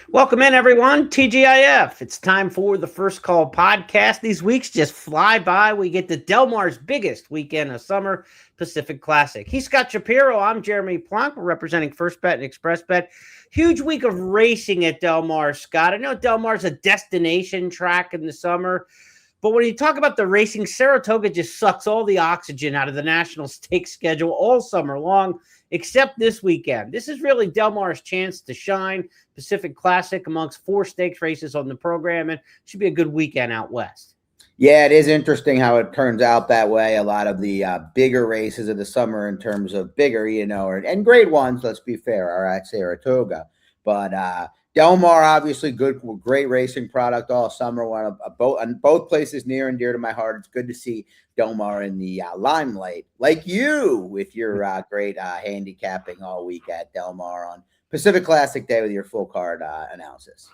Welcome in, everyone. TGIF. It's time for the First Call podcast. These weeks just fly by. We get to Del Mar's biggest weekend of summer, Pacific Classic. He's Scott Shapiro. I'm Jeremy Plonk. We're representing First Bet and Express Bet. Huge week of racing at Del Mar, Scott. I know Del Mar's a destination track in the summer, but when you talk about the racing, Saratoga just sucks all the oxygen out of the national stakes schedule all summer long, except this weekend. This is really Del Mar's chance to shine. Pacific Classic amongst 4 stakes races on the program, and should be a good weekend out west. Yeah, it is interesting how it turns out that way. A lot of the bigger races of the summer in terms of bigger, and grade ones, let's be fair, are at Saratoga. But Del Mar, obviously great racing product all summer. One of both places near and dear to my heart. It's good to see Del Mar in the limelight, like you with your great handicapping all week at Del Mar on Pacific Classic Day with your full card analysis.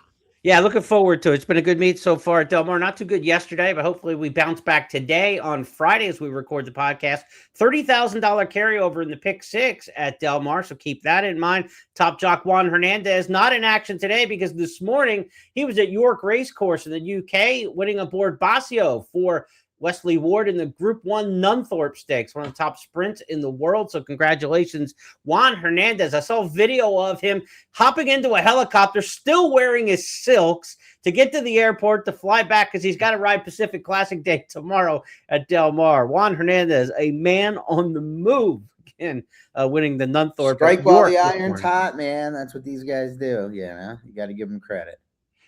Yeah, looking forward to it. It's been a good meet so far at Del Mar. Not too good yesterday, but hopefully we bounce back today on Friday as we record the podcast. $30,000 carryover in the pick 6 at Del Mar, so keep that in mind. Top jock Juan Hernandez not in action today because this morning he was at York Racecourse in the UK winning aboard Basio for Wesley Ward in the Group 1 Nunthorpe Stakes, one of the top sprints in the world. So congratulations, Juan Hernandez. I saw video of him hopping into a helicopter, still wearing his silks, to get to the airport to fly back because he's got to ride Pacific Classic Day tomorrow at Del Mar. Juan Hernandez, a man on the move, again, winning the Nunthorpe. Strike while the iron's hot, man. That's what these guys do. You got to give them credit.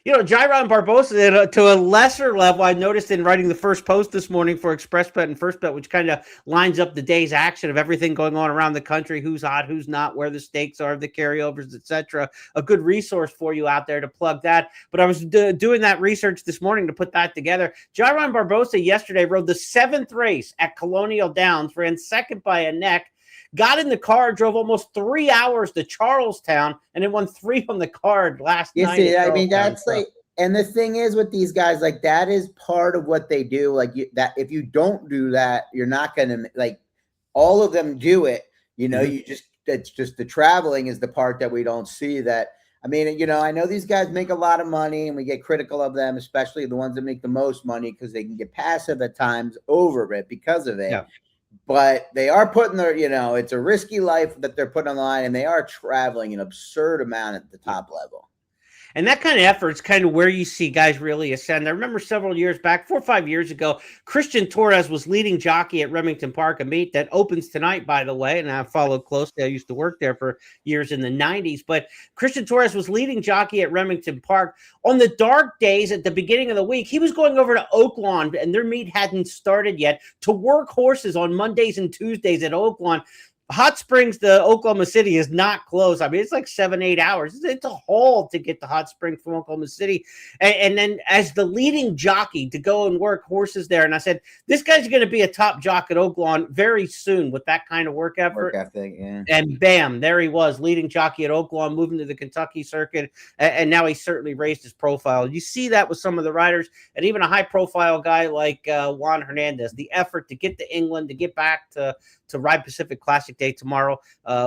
Jairon Barbosa, to a lesser level, I noticed in writing the first post this morning for Express Bet and First Bet, which kind of lines up the day's action of everything going on around the country, who's hot, who's not, where the stakes are, the carryovers, etc. A good resource for you out there to plug that. But I was doing that research this morning to put that together. Jairon Barbosa yesterday rode the 7th race at Colonial Downs, ran second by a neck, got in the car, drove almost 3 hours to Charlestown, and then won 3 on the card last night. See, I mean, that's like, and the thing is with these guys, like, that is part of what they do. Like, that if you don't do that, you're not going to, like, all of them do it. It's just the traveling is the part that we don't see. That, I mean, I know these guys make a lot of money and we get critical of them, especially the ones that make the most money because they can get passive at times over it because of it. Yeah. But they are putting their, it's a risky life that they're putting on the line, and they are traveling an absurd amount at the top level. And that kind of effort is kind of where you see guys really ascend. I remember several years back, 4 or 5 years ago, Christian Torres was leading jockey at Remington Park, a meet that opens tonight, by the way, and I followed closely. I used to work there for years in the 90s. But Christian Torres was leading jockey at Remington Park. On the dark days at the beginning of the week, he was going over to Oaklawn, and their meet hadn't started yet, to work horses on Mondays and Tuesdays at Oaklawn. Hot Springs to Oklahoma City is not close. I mean, it's like 7-8 hours. It's a haul to get to Hot Springs from Oklahoma City. And then as the leading jockey to go and work horses there, and I said, this guy's going to be a top jock at Oaklawn very soon with that kind of work effort. Yeah. And bam, there he was, leading jockey at Oaklawn, moving to the Kentucky circuit. And now he's certainly raised his profile. You see that with some of the riders, and even a high-profile guy like Juan Hernandez, the effort to get to England, to get back to ride Pacific Classic Day tomorrow.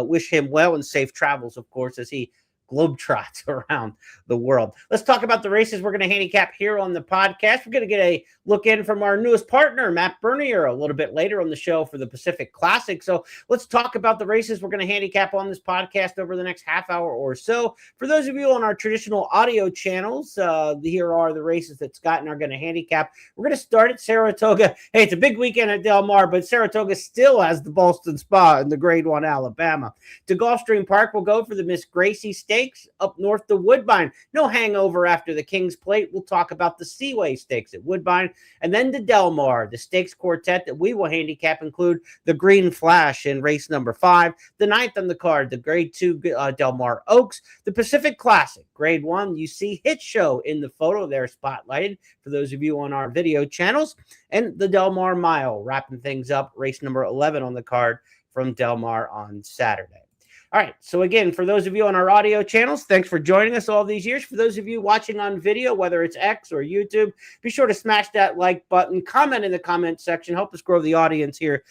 Wish him well and safe travels, of course, as he globetrots around the world. Let's talk about the races we're going to handicap here on the podcast. We're going to get a look in from our newest partner, Matt Bernier, a little bit later on the show for the Pacific Classic. So let's talk about the races we're going to handicap on this podcast over the next half hour or so. For those of you on our traditional audio channels, here are the races that Scott and I are going to handicap. We're going to start at Saratoga. Hey, it's a big weekend at Del Mar, but Saratoga still has the Ballston Spa in the Grade 1 Alabama. To Gulfstream Park, we'll go for the Miss Gracie Stakes. Up north to Woodbine. No hangover after the King's Plate. We'll talk about the Seaway Stakes at Woodbine. And then to Del Mar. The stakes quartet that we will handicap include the Green Flash in race number 5. The 9th on the card, the Grade 2 Del Mar Oaks. The Pacific Classic, Grade 1. You see Hit Show in the photo there spotlighted for those of you on our video channels. And the Del Mar Mile, wrapping things up, race number 11 on the card from Del Mar on Saturday. All right, so again, for those of you on our audio channels, thanks for joining us all these years. For those of you watching on video, whether it's X or YouTube, be sure to smash that like button, comment in the comment section, help us grow the audience here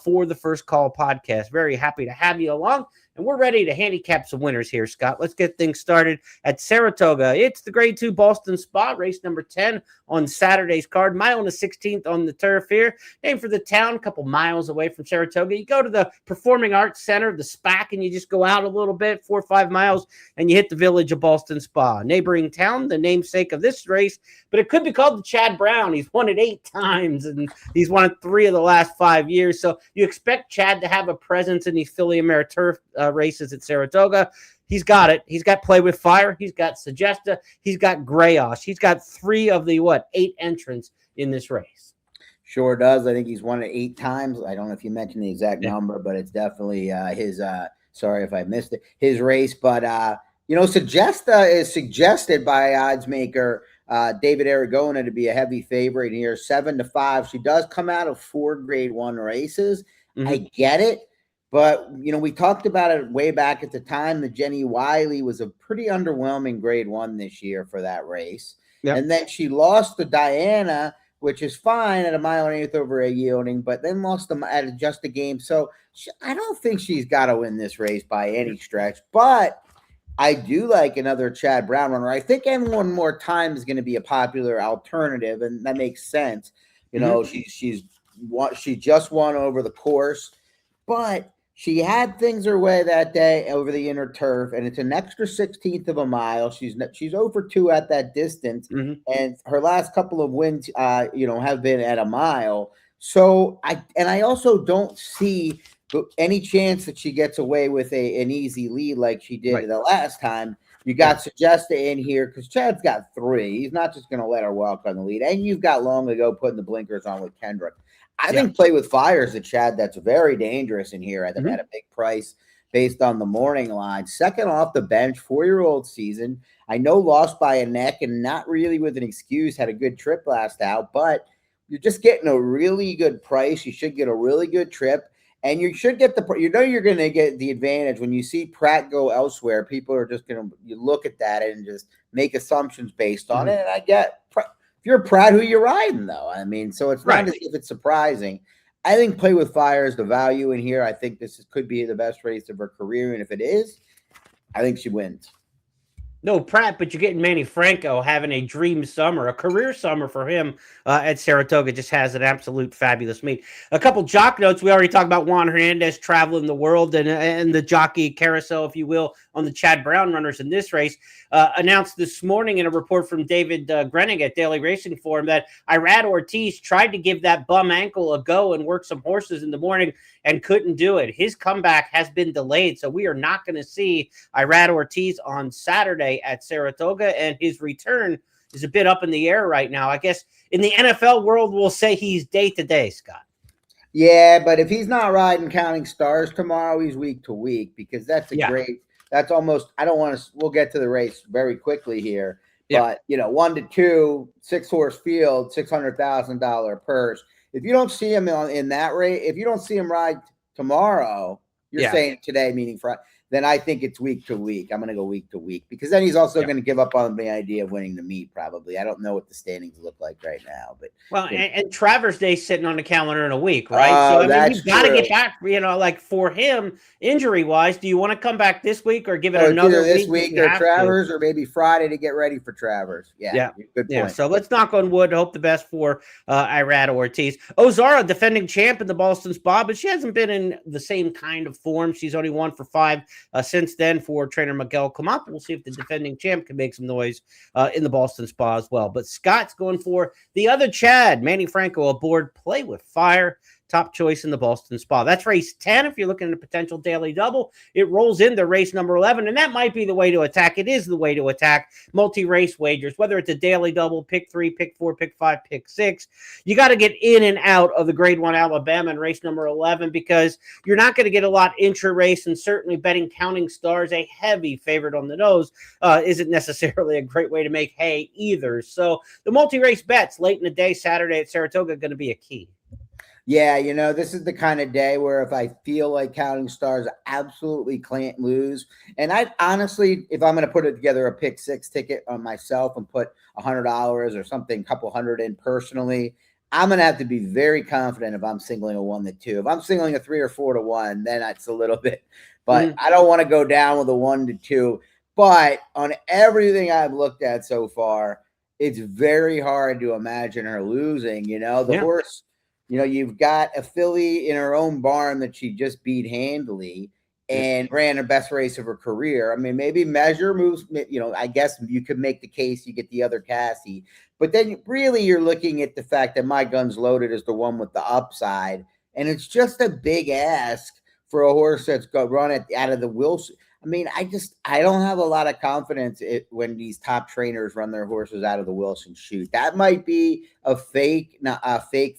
for the First Call podcast. Very happy to have you along. and we're ready to handicap some winners here, Scott. Let's get things started at Saratoga. It's the Grade 2 Ballston Spa, race number 10 on Saturday's card. Mile and the 16th on the turf here. Named for the town, a couple miles away from Saratoga. You go to the Performing Arts Center, the SPAC, and you just go out a little bit, 4 or 5 miles, and you hit the village of Ballston Spa. Neighboring town, the namesake of this race, but it could be called the Chad Brown. He's won it 8 times, and he's won it 3 of the last 5 years. So you expect Chad to have a presence in these Philly Ameriturf races at Saratoga. He's got it. He's got Play with Fire. He's got Suggesta. He's got Grayosh. He's got 3 of the, 8 entrants in this race. Sure does. I think he's won it 8 times. I don't know if you mentioned the exact number, but it's definitely his, sorry if I missed it, his race. But, Suggesta is suggested by odds maker David Aragona to be a heavy favorite here, 7-5. She does come out of 4 Grade 1 races. Mm-hmm. I get it. But, we talked about it way back at the time that Jenny Wiley was a pretty underwhelming Grade 1 this year for that race. Yep. And then she lost to Diana, which is fine at a 1.8 miles over a yielding, but then lost them at just a game. So I don't think she's got to win this race by any stretch. But I do like another Chad Brown runner. I think One More Time is going to be a popular alternative, and that makes sense. She just won over the course, but she had things her way that day over the inner turf, and it's an extra 16th of a mile. She's over 2 at that distance, and her last couple of wins, have been at a mile. So I also don't see any chance that she gets away with an easy lead like she did the last time. You got Suggesta in here because Chad's got 3. He's not just going to let her walk on the lead, and you've got long ago putting the blinkers on with Kendrick. I think Play with Fire is a Chad that's very dangerous in here at a big price based on the morning line. Second off the bench, 4-year-old season. I know lost by a neck and not really with an excuse, had a good trip last out, but you're just getting a really good price. You should get a really good trip, and you should get you're going to get the advantage when you see Pratt go elsewhere. People are just going to look at that and just make assumptions based on it. And I get if you're Pratt, who you're riding, though. I mean, so it's not as if it's surprising. I think Play with Fire is the value in here. I think could be the best race of her career, and if it is, I think she wins. No Pratt, but you're getting Manny Franco having a dream summer, a career summer for him at Saratoga. Just has an absolute fabulous meet. A couple jock notes. We already talked about Juan Hernandez traveling the world and the jockey carousel, if you will, on the Chad Brown runners in this race. Announced this morning in a report from David Grenning at Daily Racing Forum that Irad Ortiz tried to give that bum ankle a go and work some horses in the morning and couldn't do it. His comeback has been delayed, so we are not going to see Irad Ortiz on Saturday at Saratoga, and his return is a bit up in the air right now. I guess in the NFL world, we'll say he's day-to-day, Scott. Yeah, but if he's not riding Counting Stars tomorrow, he's week to week, because that's that's almost, we'll get to the race very quickly here, but 1 to 2, 6-horse field, $600,000 purse. If you don't see him in that race, if you don't see him ride tomorrow, you're saying today, meaning Friday, then I think it's week to week. I'm going to go week to week, because then he's also going to give up on the idea of winning the meet, probably. I don't know what the standings look like right now, but and Travers Day sitting on the calendar in a week, right? So you've got to get back. Like for him, injury wise, do you want to come back this week or give it another this week or Travers, or maybe Friday to get ready for Travers? Yeah, good point. Yeah, so let's knock on wood. Hope the best for Irad Ortiz. Ozara, defending champ in the Ballston Spa, but she hasn't been in the same kind of form. She's only won for 5. Since then for trainer Miguel Camap. We'll see if the defending champ can make some noise in the Ballston Spa as well. But Scott's going for the other Chad, Manny Franco, aboard Play with Fire. Top choice in the Ballston Spa. That's race 10. If you're looking at a potential daily double, it rolls into race number 11, and that might be the way to attack. It is the way to attack multi-race wagers, whether it's a daily double, pick 3, pick 4, pick 5, pick 6. You got to get in and out of the Grade 1 Alabama in race number 11, because you're not going to get a lot intra-race, and certainly betting Counting Stars, a heavy favorite on the nose, isn't necessarily a great way to make hay either. So the multi-race bets late in the day, Saturday at Saratoga, are going to be a key. Yeah, this is the kind of day where if I feel like Counting Stars absolutely can't lose, and I honestly, if I'm going to put it together a pick 6 ticket on myself and put $100 or something, couple hundred in personally, I'm going to have to be very confident if I'm singling a 1 to 2. If I'm singling a 3 or 4 to 1, then it's a little bit but I don't want to go down with a 1-2. But on everything I've looked at so far, it's very hard to imagine her losing. The horse, you've got a filly in her own barn that she just beat handily and ran her best race of her career. I mean, maybe measure moves, I guess you could make the case you get the other Cassie, but then really you're looking at the fact that My Gun's Loaded is the one with the upside. And it's just a big ask for a horse that's got run out of the Wilson. I mean, I don't have a lot of confidence when these top trainers run their horses out of the Wilson chute. That might be a fake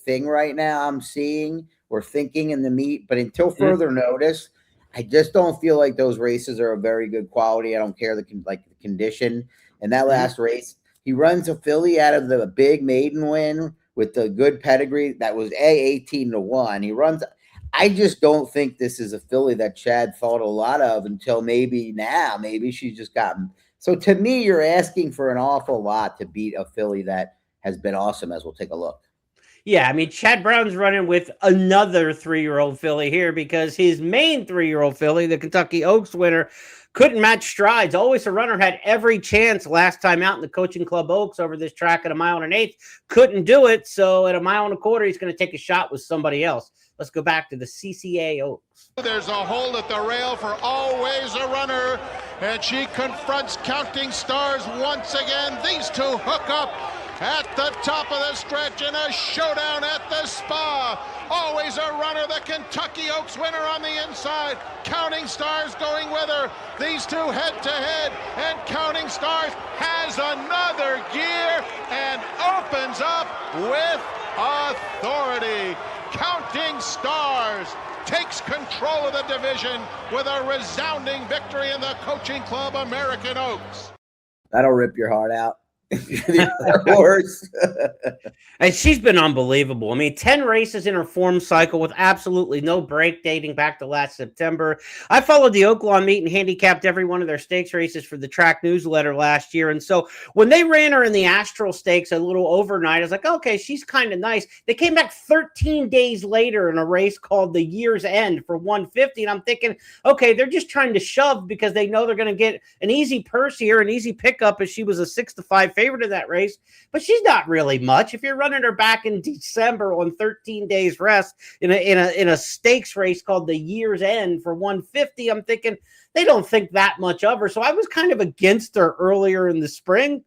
thing right now I'm seeing or thinking in the meet, but until further notice, I just don't feel like those races are a very good quality. I don't care the condition. And that last race, he runs a filly out of the big maiden win with the good pedigree that was 18-1. He runs. I just don't think this is a filly that Chad thought a lot of until maybe now. Maybe she's just gotten. So to me, you're asking for an awful lot to beat a filly that has been awesome, as we'll take a look. Yeah, I mean, Chad Brown's running with another 3-year-old filly here because his main 3-year-old filly, the Kentucky Oaks winner, couldn't match strides. Always a Runner had every chance last time out in the Coaching Club Oaks over this track at 1 1/8. Couldn't do it. So at 1 1/4, he's going to take a shot with somebody else. Let's go back to the CCA Oaks. There's a hold at the rail for Always a Runner, and she confronts Counting Stars once again. These two hook up at the top of the stretch in a showdown at the Spa. Always a Runner, the Kentucky Oaks winner on the inside. Counting Stars going with her. These two head to head, and Counting Stars has another gear and opens up with authority. Counting Stars takes control of the division with a resounding victory in the Coaching Club American Oaks. That'll rip your heart out. Horse. And she's been unbelievable. I mean, 10 races in her form cycle with absolutely no break dating back to last September. I followed the Oaklawn meet and handicapped every one of their stakes races for the track newsletter last year. And so when they ran her in the Astral Stakes a little overnight, I was like, okay, she's kind of nice. They came back 13 days later in a race called the Year's End for 150. And I'm thinking, okay, they're just trying to shove because they know they're going to get an easy purse here, an easy pickup, as she was a 6-5 favorite in that race. But she's not really much. If you're running her back in December on 13 days rest in a stakes race called the Year's End for 150, I'm thinking they don't think that much of her. So I was kind of against her earlier in the spring.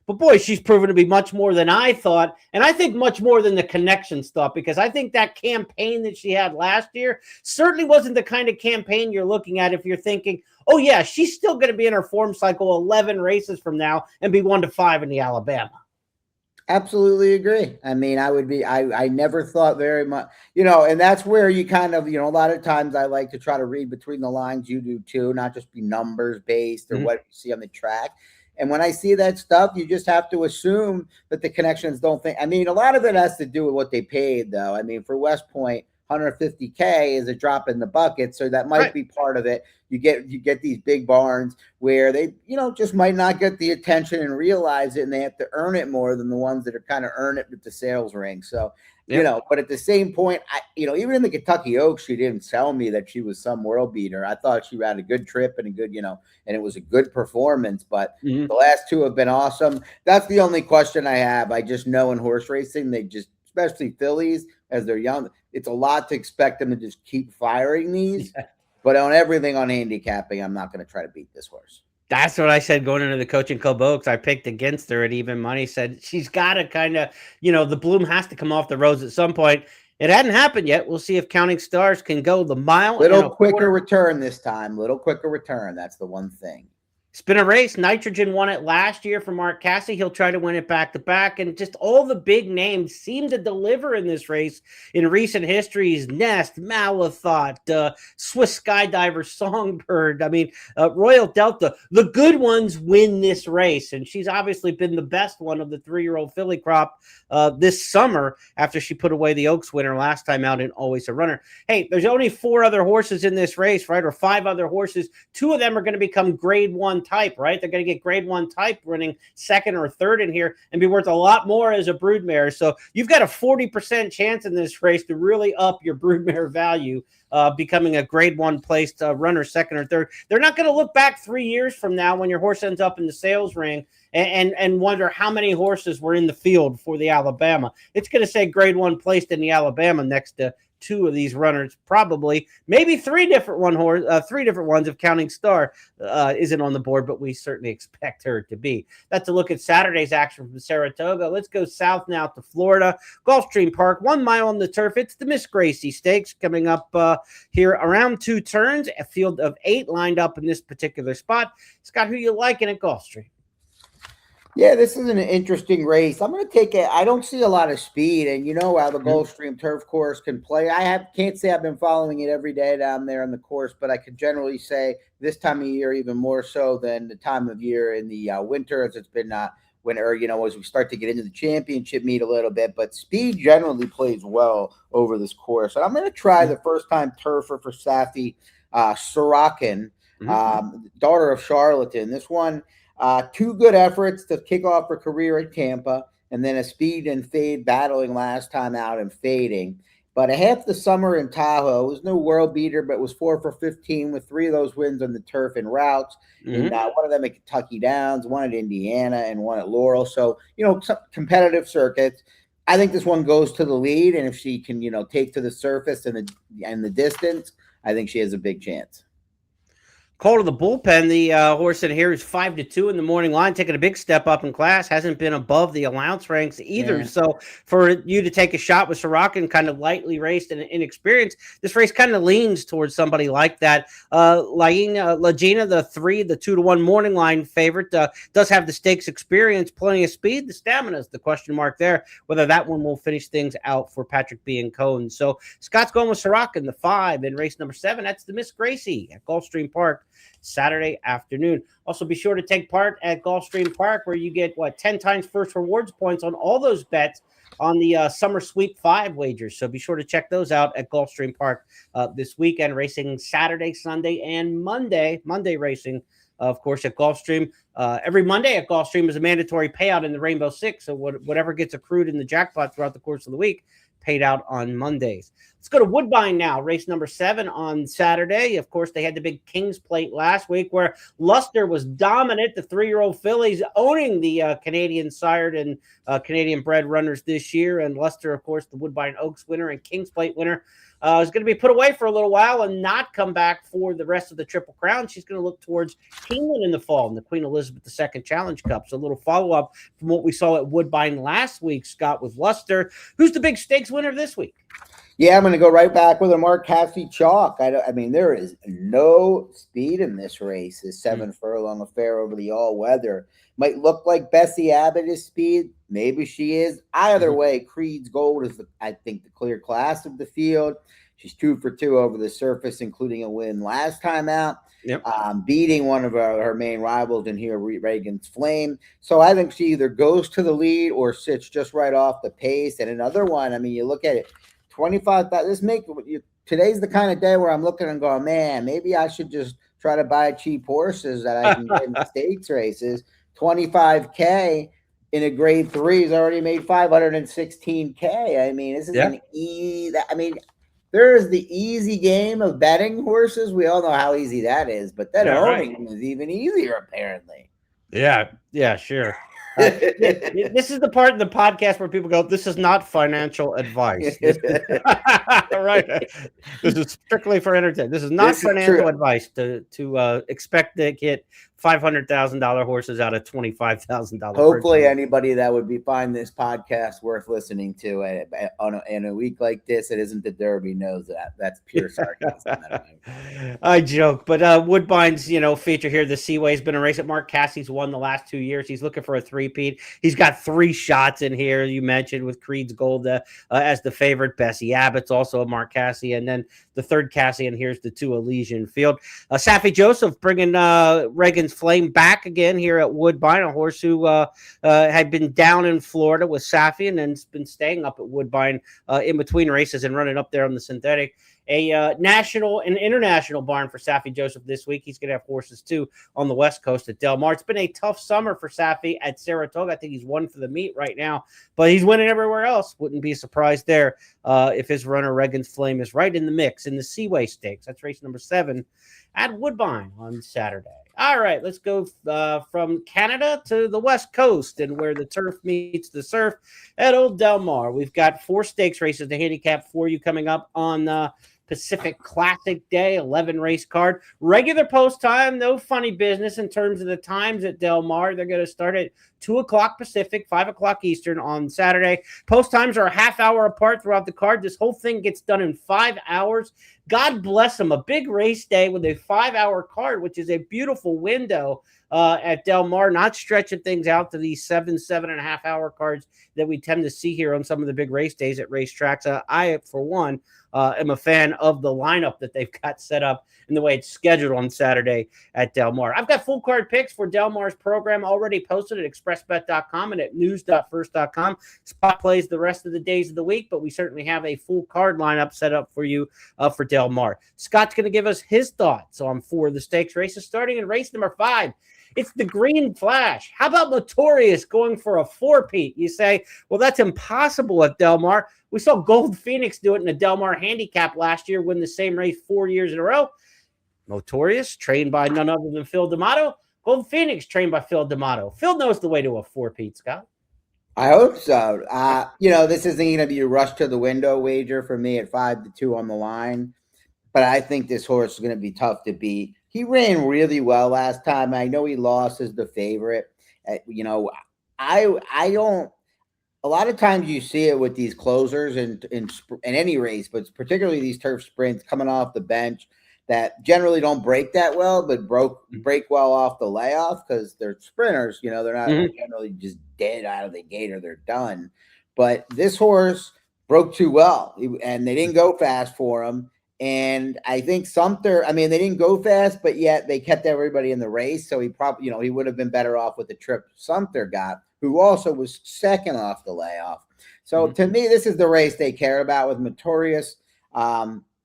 But boy, she's proven to be much more than I thought. And I think much more than the connection stuff, because I think that campaign that she had last year certainly wasn't the kind of campaign you're looking at if you're thinking, oh yeah, she's still going to be in her form cycle 11 races from now and be 1-5 in the Alabama. Absolutely agree. I mean, I never thought very much, and that's where you kind of, a lot of times I like to try to read between the lines. You do too, not just be numbers based or what you see on the track. And when I see that stuff, you just have to assume that the connections don't think. I mean, a lot of it has to do with what they paid, though. I mean, for West Point, $150K is a drop in the bucket, so that might be part of it. You get these big barns where they, just might not get the attention and realize it, and they have to earn it more than the ones that are kind of earn it with the sales ring. So, but at the same point, even in the Kentucky Oaks, she didn't tell me that she was some world beater. I thought she had a good trip and a good, and it was a good performance. But the last two have been awesome. That's the only question I have. I just know in horse racing, they just, especially fillies, as they're young, it's a lot to expect them to just keep firing these. Yeah. But on everything on handicapping, I'm not going to try to beat this horse. That's what I said going into the Coaching Club Oaks. I picked against her at even money. Said she's got to kind of, the bloom has to come off the rose at some point. It hadn't happened yet. We'll see if Counting Stars can go the mile. Little quicker return this time. Little quicker return. That's the one thing. It's been a race. Nitrogen won it last year for Mark Cassie. He'll try to win it back-to-back. And just all the big names seem to deliver in this race in recent histories. Nest, Malathot, Swiss Skydiver, Songbird. I mean, Royal Delta. The good ones win this race. And she's obviously been the best one of the 3-year-old filly crop this summer after she put away the Oaks winner last time out in Always a Runner. Hey, there's only 4 other horses in this race, right? Or 5 other horses. 2 of them are going to become grade 1 1 type, right? They're going to get grade 1 type running second or third in here and be worth a lot more as a broodmare. So you've got a 40% chance in this race to really up your broodmare value, becoming a grade 1 placed runner second or third. They're not going to look back 3 years from now when your horse ends up in the sales ring and wonder how many horses were in the field for the Alabama. It's going to say grade 1 placed in the Alabama next to 2 of these runners, probably maybe 3 different ones if Counting Star isn't on the board, but we certainly expect her to be. That's a look at Saturday's action from Saratoga. Let's go south now to Florida. Gulfstream Park, 1 mile on the turf. It's the Miss Gracie Stakes coming up here around 2 turns. A field of 8 lined up in this particular spot. Scott, who you liking at Gulfstream? Yeah, this is an interesting race. I'm going to take it. I don't see a lot of speed, and you know how the Gulfstream turf course can play. Can't say I've been following it every day down there on the course, but I could generally say this time of year even more so than the time of year in the winter, as it's been winter. As we start to get into the championship meet a little bit, but speed generally plays well over this course. And I'm going to try the first-time turfer for Safi Sorokin, daughter of Charlatan. This one. 2 good efforts to kick off her career at Tampa, and then a speed and fade battling last time out and fading. But a half the summer in Tahoe was no world beater, but was 4 for 15 with 3 of those wins on the turf and routes. And one of them at Kentucky Downs, 1 at Indiana, and 1 at Laurel. So, some competitive circuits. I think this one goes to the lead, and if she can, take to the surface and the distance, I think she has a big chance. Call to the bullpen. The horse in here is 5-2 in the morning line, taking a big step up in class. Hasn't been above the allowance ranks either. Yeah. So for you to take a shot with Sorokin, kind of lightly raced and inexperienced, this race kind of leans towards somebody like that. Lagina, the 2-1 morning line favorite, does have the stakes experience, plenty of speed. The stamina is the question mark there, whether that one will finish things out for Patrick B. and Cohn. So Scott's going with Sorokin, the 5 in race number 7. That's the Miss Gracie at Gulfstream Park Saturday afternoon. Also, be sure to take part at Gulfstream Park, where you get 10 times first rewards points on all those bets on the Summer Sweep 5 wagers. So be sure to check those out at Gulfstream Park this weekend. Racing Saturday, Sunday, and Monday racing, of course, at Gulfstream. Every Monday at Gulfstream is a mandatory payout in the Rainbow Six. So whatever gets accrued in the jackpot throughout the course of the week, paid out on Mondays. Let's go to Woodbine now. Race number 7 on Saturday. Of course, they had the big King's Plate last week where Luster was dominant. The 3-year-old fillies owning the Canadian sired and Canadian bred runners this year. And Luster, of course, the Woodbine Oaks winner and King's Plate winner, is going to be put away for a little while and not come back for the rest of the Triple Crown. She's going to look towards Keeneland in the fall in the Queen Elizabeth II Challenge Cup. So a little follow-up from what we saw at Woodbine last week, Scott, with Luster. Who's the big stakes winner this week? Yeah, I'm going to go right back with a Mark Cassidy chalk. I mean, there is no speed in this race. This 7 furlong affair over the all-weather might look like Bessie Abbott is speed. Maybe she is. Either way, Creed's Gold is, I think, the clear class of the field. She's 2 for 2 over the surface, including a win last time out. Yep. Beating one of her main rivals in here, Reagan's Flame. So I think she either goes to the lead or sits just right off the pace. And another one, I mean, you look at it, 25. Today's the kind of day where I'm looking and going, man, maybe I should just try to buy cheap horses that I can get in the stakes races. $25K in a grade 3 has already made $516K. I mean, this is an easy. I mean, there is the easy game of betting horses. We all know how easy that is, but then owning them is even easier, apparently. Yeah, sure. This is the part of the podcast where people go, this is not financial advice. Right. This is strictly for entertainment. This is not financial advice to expect to get $500,000 horses out of $25,000. Hopefully anybody that would find this podcast worth listening to in a week like this, it isn't the Derby, knows that. That's pure sarcasm. I joke, but Woodbine's, feature here, the Seaway's been a race that Mark Cassie's won the last 2 years. He's looking for a three-peat. He's got 3 shots in here, you mentioned, with Creed's Gold as the favorite. Bessie Abbott's also a Mark Cassie, and then the third Cassie, and here's the 2 Elysian Field. Safi Joseph bringing Reagan's Flame back again here at Woodbine, a horse who had been down in Florida with Safi and then been staying up at Woodbine in between races and running up there on the synthetic. a national and international barn for Safi Joseph this week. He's going to have horses, too, on the West Coast at Del Mar. It's been a tough summer for Safi at Saratoga. I think he's won for the meet right now, but he's winning everywhere else. Wouldn't be surprised there if his runner, Regan's Flame, is right in the mix in the Seaway Stakes. That's race number 7 at Woodbine on Saturday. All right, let's go from Canada to the West Coast and where the turf meets the surf at Old Del Mar. We've got 4 stakes races to handicap for you coming up on Pacific Classic Day, 11 race card. Regular post time, no funny business in terms of the times at Del Mar. They're going to start at 2 o'clock Pacific, 5 o'clock Eastern on Saturday. Post times are a half hour apart throughout the card. This whole thing gets done in 5 hours. God bless them. A big race day with a 5-hour card, which is a beautiful window at Del Mar, not stretching things out to these 7.5 hour cards that we tend to see here on some of the big race days at racetracks. I, for one, am a fan of the lineup that they've got set up and the way it's scheduled on Saturday at Del Mar. I've got full card picks for Del Mar's program already posted at expressbet.com and at news.first.com. Spot plays the rest of the days of the week, but we certainly have a full card lineup set up for you for Del Mar. Scott's going to give us his thoughts on 4 of the stakes races, starting in race number 5. It's the Green Flash. How about Notorious going for a 4-peat? You say, well, that's impossible at Del Mar. We saw Gold Phoenix do it in the Del Mar Handicap last year, win the same race 4 years in a row. Notorious, trained by none other than Phil D'Amato. Gold Phoenix, trained by Phil D'Amato. Phil knows the way to a 4-peat, Scott. I hope so. This isn't going to be a rush to the window wager for me at 5-2 on the line, but I think this horse is going to be tough to beat. He ran really well last time. I know he lost as the favorite. I don't. A lot of times you see it with these closers in any race, but particularly these turf sprints coming off the bench that generally don't break that well, but break well off the layoff because they're sprinters. They're not generally just dead out of the gate or they're done. But this horse broke too well, and they didn't go fast for him. And I think Sumter, they didn't go fast, but yet they kept everybody in the race. So he probably, he would have been better off with the trip Sumter got, who also was second off the layoff. So to me, this is the race they care about with Notorious.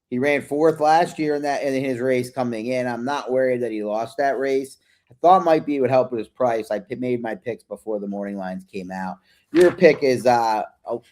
He ran 4th last year in his race coming in. I'm not worried that he lost that race. I thought it would help with his price. I made my picks before the morning lines came out. Your pick is a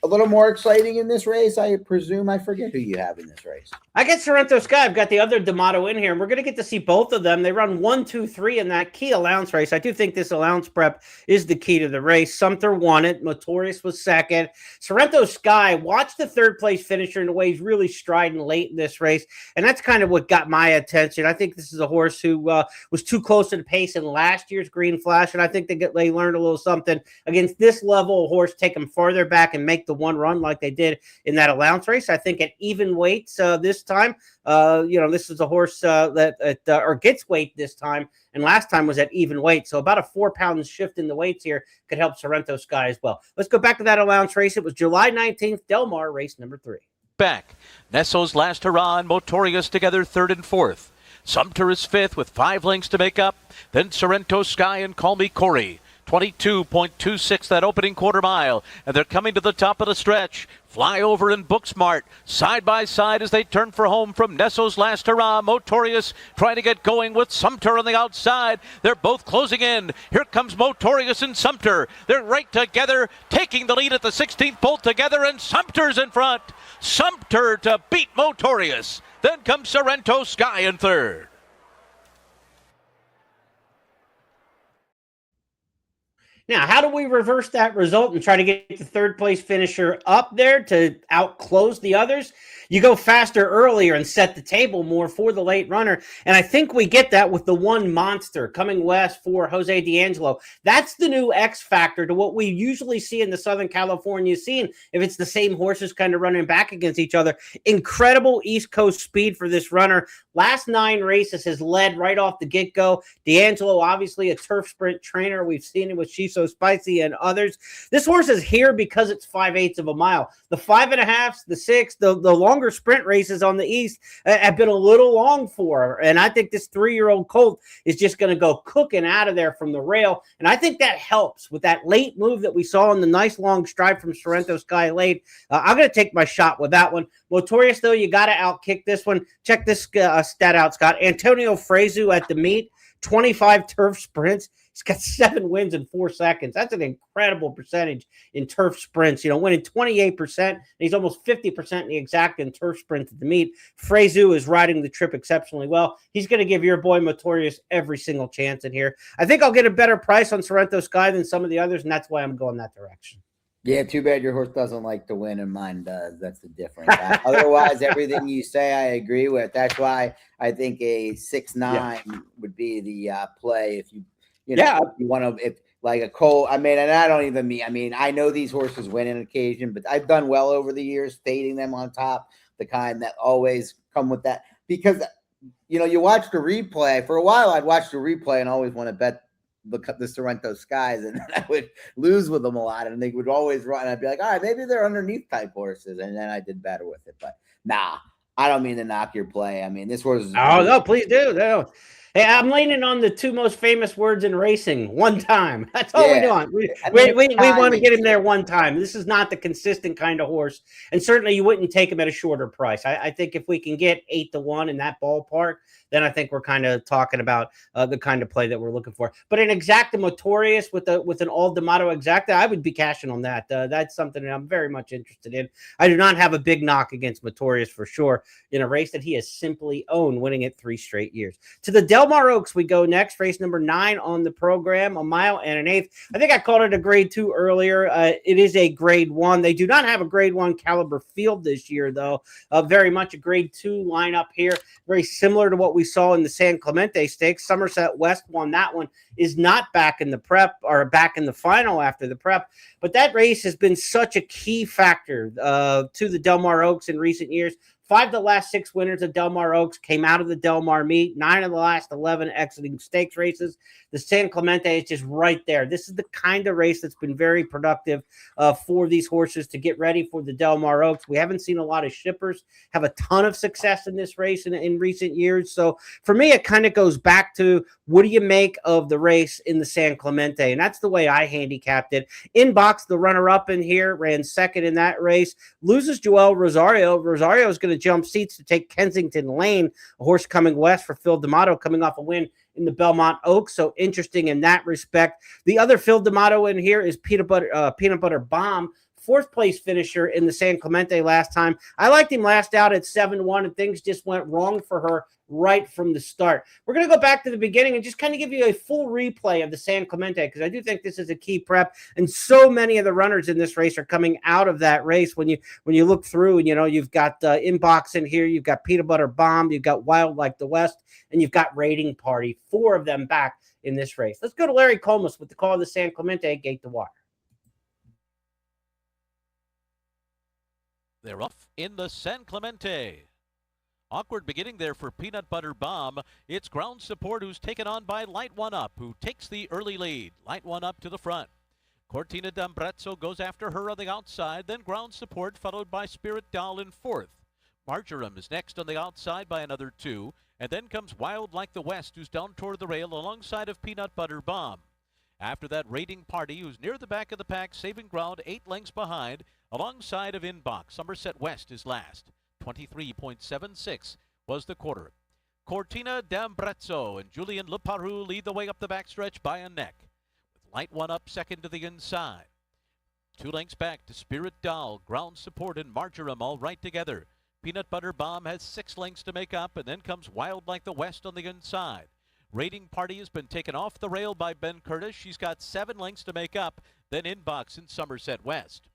little more exciting in this race, I presume. I forget who you have in this race. I get Sorrento Sky. I've got the other D'Amato in here, and we're going to get to see both of them. They run 1, 2, 3 in that key allowance race. I do think this allowance prep is the key to the race. Sumter won it. Notorious was second. Sorrento Sky, watch the third-place finisher in the way he's really striding late in this race, and that's kind of what got my attention. I think this is a horse who was too close to the pace in last year's Green Flash, and I think they learned a little something against this level of horse, take them farther back and make the one run like they did in that allowance race. I think at even weights this time, this is a horse that gets weight this time, and last time was at even weight. So about a 4-pound shift in the weights here could help Sorrento Sky as well. Let's go back to that allowance race. It was July 19th, Del Mar, race number 3. Back. Nesso's Last Hurrah and Motorious together 3rd and 4th. Sumter is 5th with 5 lengths to make up. Then Sorrento Sky and Call Me Corey. 22.26 that opening quarter mile, and they're coming to the top of the stretch. Flyover and Booksmart side by side as they turn for home from Nesso's Last Hurrah. Motorious trying to get going with Sumter on the outside. They're both closing in. Here comes Motorious and Sumter. They're right together, taking the lead at the 16th bolt together, and Sumter's in front. Sumter to beat Motorious. Then comes Sorrento Sky in 3rd. Now, how do we reverse that result and try to get the third-place finisher up there to outclose the others? You go faster earlier and set the table more for the late runner. And I think we get that with the one monster coming west for Jose D'Angelo. That's the new X factor to what we usually see in the Southern California scene. If it's the same horses kind of running back against each other, incredible East Coast speed for this runner. Last 9 races has led right off the get-go. D'Angelo, obviously a turf sprint trainer. We've seen it with Chief So Spicy, and others. This horse is here because it's 5/8 of a mile. The 5.5s, the 6, the longer sprint races on the East have been a little long for her. And I think this 3-year-old colt is just going to go cooking out of there from the rail. And I think that helps with that late move that we saw in the nice long stride from Sorrento Sky late. I'm going to take my shot with that one. Motorius, though, you got to outkick this one. Check this stat out, Scott. Antonio Frezu at the meet, 25 turf sprints. He's got 7 wins in 4 seconds. That's an incredible percentage in turf sprints. Winning 28%. And he's almost 50% in the exact in turf sprints at the meet. Frezu is riding the trip exceptionally well. He's going to give your boy Motorius every single chance in here. I think I'll get a better price on Sorrento Sky than some of the others, and that's why I'm going that direction. Yeah, too bad your horse doesn't like to win and mine does. That's the difference. Otherwise, everything you say I agree with. That's why I think a 6-9 would be the play if you want to, if like a Cole. I mean, and I don't even mean. I mean, I know these horses win on occasion, but I've done well over the years, fading them on top, the kind that always come with that. Because you watch the replay. For a while, I'd watch the replay and always want to bet the Sorrento Skies, and then I would lose with them a lot, and they would always run. I'd be like, all right, maybe they're underneath type horses, and then I did better with it. But nah, I don't mean to knock your play. I mean, this horse is. Oh no, please do. No. Hey, I'm leaning on the 2 most famous words in racing: one time. That's all we want. We want to get him there one time. This is not the consistent kind of horse, and certainly you wouldn't take him at a shorter price. I think if we can get 8-1 in that ballpark, then I think we're kind of talking about the kind of play that we're looking for. But an exacta Motorius with an all D'Amato exacta, I would be cashing on that. That's something that I'm very much interested in. I do not have a big knock against Motorius for sure in a race that he has simply owned, winning it 3 straight years. To the Del Mar Oaks we go next, race number 9 on the program, 1 mile and an 1/8. I think I called it a grade 2 earlier. It is a grade 1. They do not have a grade 1 caliber field this year, though. Very much a grade 2 lineup here. Very similar to what we saw in the San Clemente Stakes. Somerset West won that one, is not back in the prep or back in the final after the prep. But that race has been such a key factor to the Del Mar Oaks in recent years. 5 of the last 6 winners of Del Mar Oaks came out of the Del Mar meet. 9 of the last 11 exiting stakes races. The San Clemente is just right there. This is the kind of race that's been very productive for these horses to get ready for the Del Mar Oaks. We haven't seen a lot of shippers have a ton of success in this race in recent years. So for me, it kind of goes back to what do you make of the race in the San Clemente? And that's the way I handicapped it. Inbox, the runner-up in here, ran second in that race. Loses Joel Rosario. Rosario is going to jump seats to take Kensington Lane, a horse coming west for Phil D'Amato, coming off a win in the Belmont Oaks. So interesting in that respect. The other Phil D'Amato in here is Peanut Butter Bomb, 4th place finisher in the San Clemente last time. I liked him last out at 7-1, and things just went wrong for her right from the start. We're going to go back to the beginning and just kind of give you a full replay of the San Clemente, because I do think this is a key prep, and so many of the runners in this race are coming out of that race. When you look through, and you've got Inbox in here, you've got Peanut Butter Bomb, you've got Wild Like the West, and you've got Rating Party, 4 of them back in this race. Let's go to Larry Comas with the call of the San Clemente Gate to Wire. They're off in the San Clemente. Awkward beginning there for Peanut Butter Bomb. It's Ground Support who's taken on by Light One Up, who takes the early lead. Light One Up to the front. Cortina d'Ambrezzo goes after her on the outside, then Ground Support followed by Spirit Doll in 4th. Marjoram is next on the outside by another 2, and then comes Wild Like the West, who's down toward the rail alongside of Peanut Butter Bomb. After that, Rating Party, who's near the back of the pack, saving ground 8 lengths behind, alongside of Inbox. Somerset West is last. 23.76 was the quarter. Cortina d'Ambrezzo and Julien Leparoux lead the way up the backstretch by a neck, with Light One Up second to the inside. 2 lengths back to Spirit Doll, Ground Support, and Marjoram all right together. Peanut Butter Bomb has 6 lengths to make up, and then comes Wild Like the West on the inside. Rating Party has been taken off the rail by Ben Curtis. She's got 7 lengths to make up, then Inbox in Somerset West.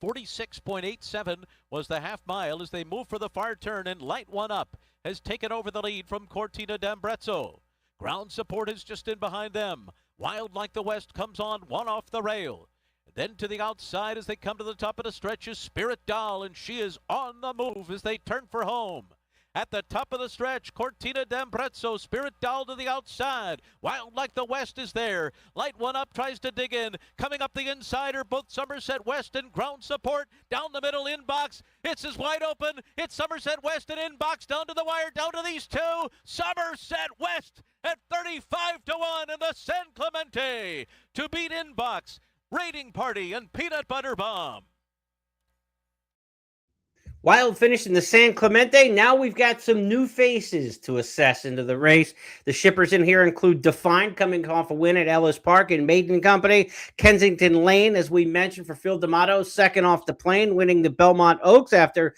46.87 was the half mile as they move for the far turn, and Light One Up has taken over the lead from Cortina d'Ambrezzo. Ground Support is just in behind them. Wild Like the West comes on 1 off the rail. Then to the outside as they come to the top of the stretch is Spirit Doll, and she is on the move as they turn for home. At the top of the stretch, Cortina d'Ampezzo, Spirit Doll to the outside. Wild Like the West is there. Light One Up tries to dig in. Coming up the inside are both Somerset West and Ground Support. Down the middle, Inbox. It's as wide open. It's Somerset West and Inbox down to the wire, down to these two. Somerset West at 35 to 1 in the San Clemente to beat Inbox, Raiding Party, and Peanut Butter Bomb. Wild finish in the San Clemente. Now we've got some new faces to assess into the race. The shippers in here include Define, coming off a win at Ellis Park and Maiden Company. Kensington Lane, as we mentioned, for Phil D'Amato, second off the plane, winning the Belmont Oaks after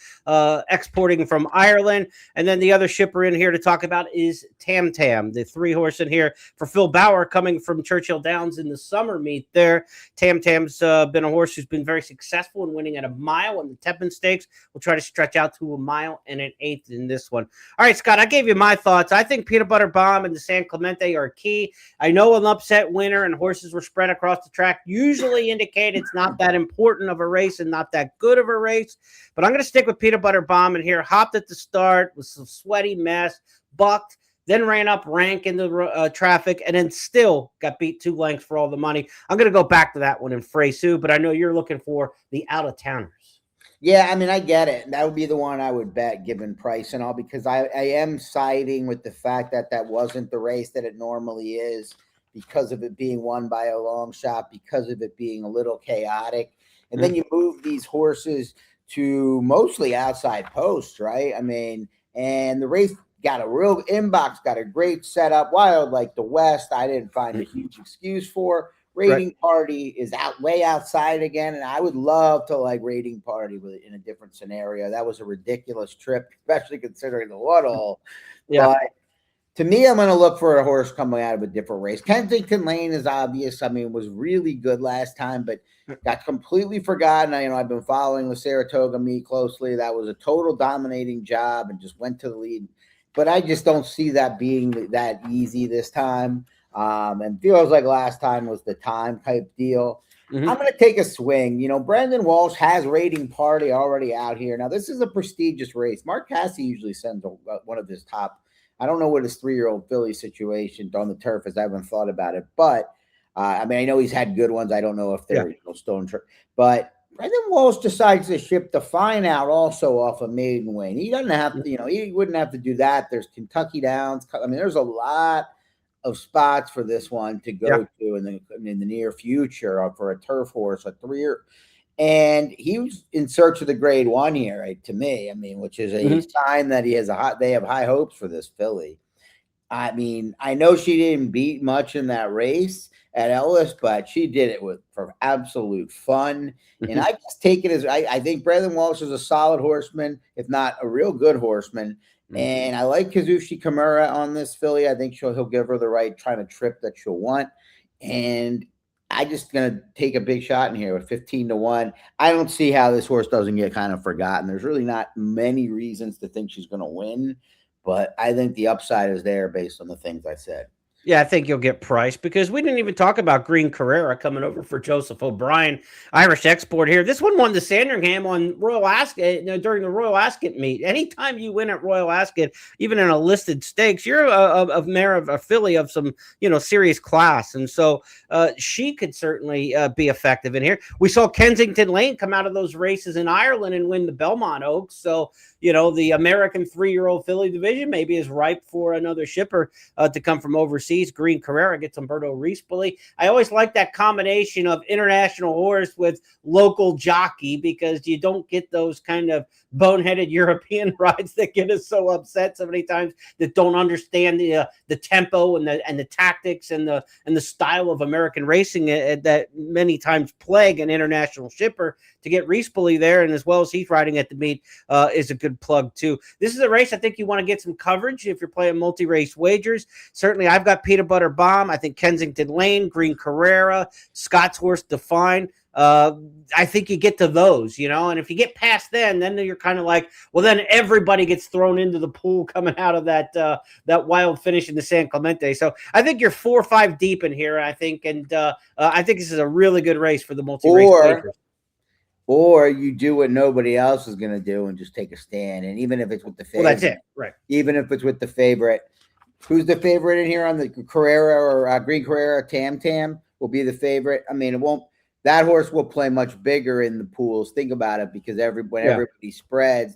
exporting from Ireland. And then the other shipper in here to talk about is Tam Tam, the 3-horse in here for Phil Bauer, coming from Churchill Downs in the summer meet there. Tam Tam's been a horse who's been very successful in winning at a mile on the Teppan Stakes. We'll try to stretch out to a mile and an eighth in this one. All right, Scott, I gave you my thoughts. I think Peanut Butter Bomb and the San Clemente are key. I know an upset winner and horses were spread across the track usually indicate it's not that important of a race and not that good of a race, but I'm going to stick with Peanut Butter Bomb in here. Hopped at the start, was a sweaty mess, bucked, then ran up rank in the traffic, and then still got beat 2 lengths for all the money. I'm going to go back to that one in Freysu, but I know you're looking for the out-of-towners. Yeah, I mean, I get it. That would be the one I would bet, given price and all, because I am siding with the fact that that wasn't the race that it normally is, because of it being won by a long shot, because of it being a little chaotic. And then you move these horses to mostly outside posts, right? I mean, and the race got a real Inbox, got a great setup. Wild Like the West, I didn't find a huge excuse for. Raiding Party is way outside again, and I would love to like Raiding Party in a different scenario. That was a ridiculous trip, especially considering the Woodall. Yeah. But to me, I'm going to look for a horse coming out of a different race. Kensington Lane is obvious. I mean, was really good last time, but got completely forgotten. I've been following the Saratoga meet closely. That was a total dominating job and just went to the lead. But I just don't see that being that easy this time. And feels like last time was the time type deal. I'm going to take a swing. Brendan Walsh has Raiding Party already out here. Now, this is a prestigious race. Mark Cassey usually sends one of his top. I don't know what his 3-year-old filly situation on the turf is. I haven't thought about it. But, I know he's had good ones. I don't know if they're still in turf. But Brendan Walsh decides to ship Define out also off of Maiden Wing. He doesn't have to, he wouldn't have to do that. There's Kentucky Downs. I mean, there's a lot of spots for this one to go to in the near future for a turf horse, a 3-year. And he was in search of the grade 1 here, right, to me. I mean, which is a sign that they have high hopes for this filly. I mean, I know she didn't beat much in that race at Ellis, but she did it for absolute fun. And I just take it as I think Brendan Walsh is a solid horseman, if not a real good horseman. And I like Kazushi Kimura on this filly. I think he'll give her the right kind of trip that she'll want. And I just going to take a big shot in here with 15 to 1. I don't see how this horse doesn't get kind of forgotten. There's really not many reasons to think she's going to win, but I think the upside is there based on the things I said. Yeah, I think you'll get priced because we didn't even talk about Green Carrera coming over for Joseph O'Brien, Irish export here. This one won the Sandringham on Royal Ascot during the Royal Ascot meet. Anytime you win at Royal Ascot, even in a listed stakes, you're a filly of some serious class, and so she could certainly be effective in here. We saw Kensington Lane come out of those races in Ireland and win the Belmont Oaks, so the American 3-year-old filly division maybe is ripe for another shipper to come from overseas. Green Carrera gets Umberto Rispoli. I always like that combination of international horse with local jockey because you don't get those kind of boneheaded European rides that get us so upset so many times, that don't understand the tempo and the tactics and the style of American racing that many times plague an international shipper. To get Rispoli there, and as well as he's riding at the meet, is a good plug too. This is a race I think you want to get some coverage if you're playing multi-race wagers. Certainly, I've got Peanut Butter Bomb. I think Kensington Lane, Green Carrera, Scott's Horse Define. I think you get to those, and if you get past then you're kind of like, well, then everybody gets thrown into the pool coming out of that wild finish in the San Clemente. So I think you're 4 or 5 deep in here, I think, and I think this is a really good race for the multi-race wagers. or you do what nobody else is going to do and just take a stand. And even if it's with the favorite, Well, that's it, right? Even if it's with the favorite, who's the favorite in here on the Carrera or Green Carrera? Tam will be the favorite. I mean, it won't. That horse will play much bigger in the pools. Think about it, because everybody spreads,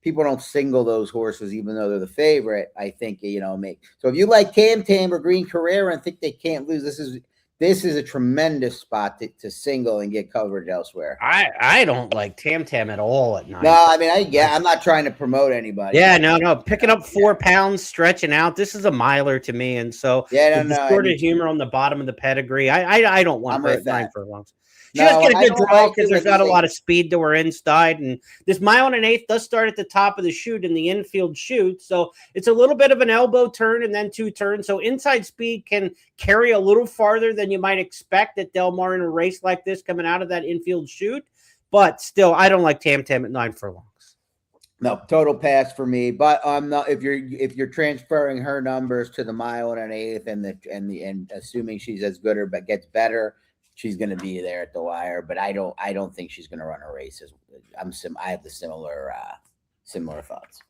people don't single those horses, even though they're the favorite. I think, so if you like Tam or Green Carrera and think they can't lose, this is a tremendous spot to single and get coverage elsewhere. I don't like Tam at all at night. No, I mean, I'm not trying to promote anybody. Yeah, no. Picking up 4 pounds, stretching out. This is a miler to me, and so the distorted humor on the bottom of the pedigree. I don't want that 9 furlongs. She does get a good draw because there's not a lot of speed to her inside, and this mile and an eighth does start at the top of the chute in the infield chute, so it's a little bit of an elbow turn and then 2 turns. So inside speed can carry a little farther than you might expect at Del Mar in a race like this coming out of that infield chute, but still, I don't like Tam at 9 furlongs. No, total pass for me. But not if you're transferring her numbers to the mile and an eighth and assuming she's as good or but gets better, she's going to be there at the wire. But I don't think she's going to run a race. I have the similar thoughts.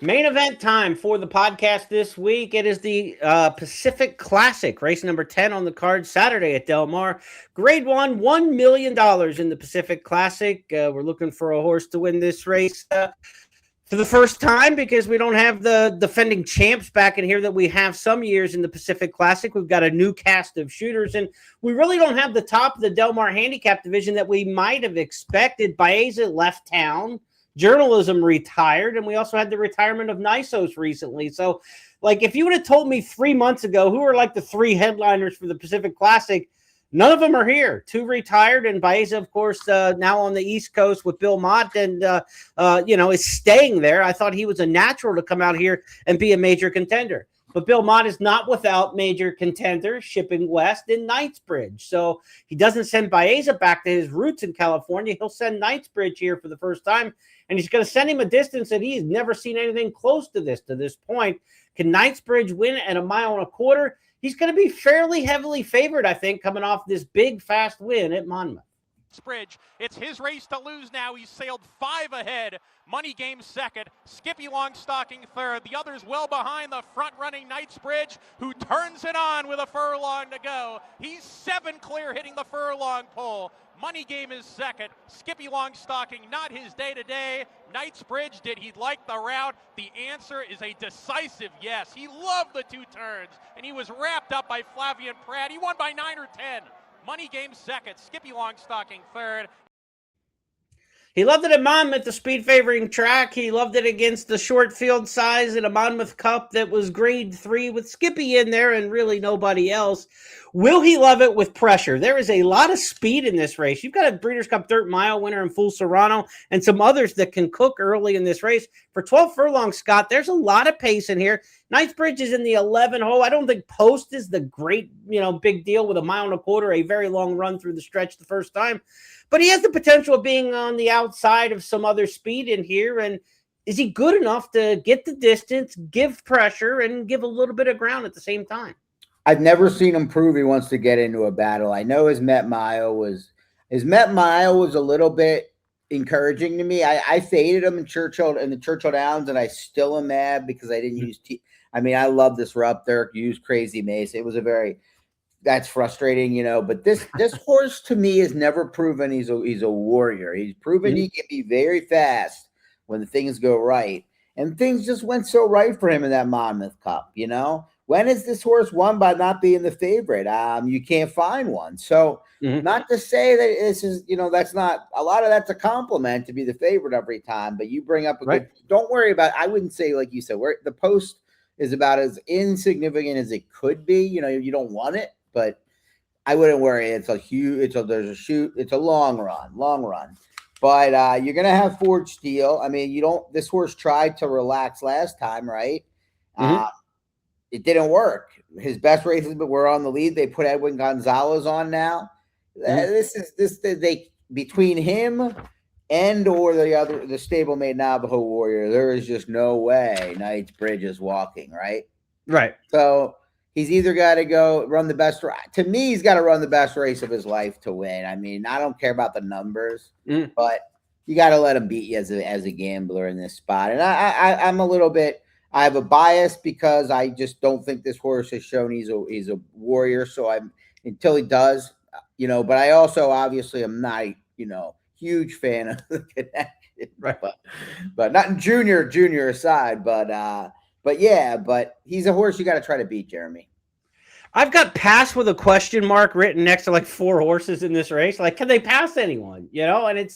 Main event time for the podcast this week. It is the Pacific Classic, race number 10 on the card Saturday at Del Mar. Grade 1, $1 million in the Pacific Classic. We're looking for a horse to win this race for the first time because we don't have the defending champs back in here that we have some years in the Pacific Classic. We've got a new cast of shooters, and we really don't have the top of the Del Mar Handicap division that we might have expected. Baeza left town. Journalism retired, and we also had the retirement of Nisos recently. So, if you would have told me 3 months ago who are the 3 headliners for the Pacific Classic, none of them are here. 2 retired, and Baeza, of course, now on the East Coast with Bill Mott, and is staying there. I thought he was a natural to come out here and be a major contender. But Bill Mott is not without major contenders shipping west in Knightsbridge. So he doesn't send Baeza back to his roots in California. He'll send Knightsbridge here for the first time, and he's going to send him a distance that he's never seen anything close to this point. Can Knightsbridge win at 1.25 miles? He's going to be fairly heavily favored, I think, coming off this big, fast win at Monmouth. Bridge. It's his race to lose now. He's sailed 5 ahead. Money Game second. Skippy Longstocking third. The others well behind the front-running Knightsbridge, who turns it on with a furlong to go. He's 7 clear hitting the furlong pole. Money Game is second. Skippy Longstocking, not his day-to-day. Knightsbridge, did he like the route? The answer is a decisive yes. He loved the 2 turns, and he was wrapped up by Flavian Pratt. He won by 9 or 10. Money Game second, Skippy Longstocking third. He loved it at Monmouth, the speed favoring track. He loved it against the short field size in a Monmouth Cup that was grade 3 with Skippy in there and really nobody else. Will he love it with pressure? There is a lot of speed in this race. You've got a Breeders' Cup Dirt Mile winner in Full Serrano and some others that can cook early in this race. For 12 furlongs, Scott, there's a lot of pace in here. Knightsbridge is in the 11 hole. I don't think Post is the great, big deal with 1.25 miles, a very long run through the stretch the first time. But he has the potential of being on the outside of some other speed in here. And is he good enough to get the distance, give pressure, and give a little bit of ground at the same time? I've never seen him prove he wants to get into a battle. I know his Met Mile was a little bit encouraging to me. I faded him in the Churchill Downs, and I still am mad because I didn't use I love this Rupter, use Crazy Mace. It was that's frustrating, but this horse to me has never proven he's a warrior. He's proven he can be very fast when the things go right. And things just went so right for him in that Monmouth Cup, When is this horse won by not being the favorite? You can't find one. So not to say that this is, that's not a lot of that's a compliment to be the favorite every time, but you bring up good, don't worry about, I wouldn't say, like you said, where the Post is about as insignificant as it could be. You don't want it, but I wouldn't worry. It's a long run. But you're going to have Forge Steel. This horse tried to relax last time, right? It didn't work. His best races were on the lead. They put Edwin Gonzalez on now. Between him and or the stablemate Navajo Warrior, there is just no way Knightsbridge is walking, right? Right. So He's either got to go run the best. To me, he's got to run the best race of his life to win. I mean, I don't care about the numbers, but you got to let him beat you as a gambler in this spot. And I'm a little bit. I have a bias because I just don't think this horse has shown he's a warrior. So until he does, But I also obviously am not huge fan of the connection, right? But not in junior aside, But he's a horse you got to try to beat, Jeremy. I've got pass with a question mark written next to like 4 horses in this race. Like, can they pass anyone? And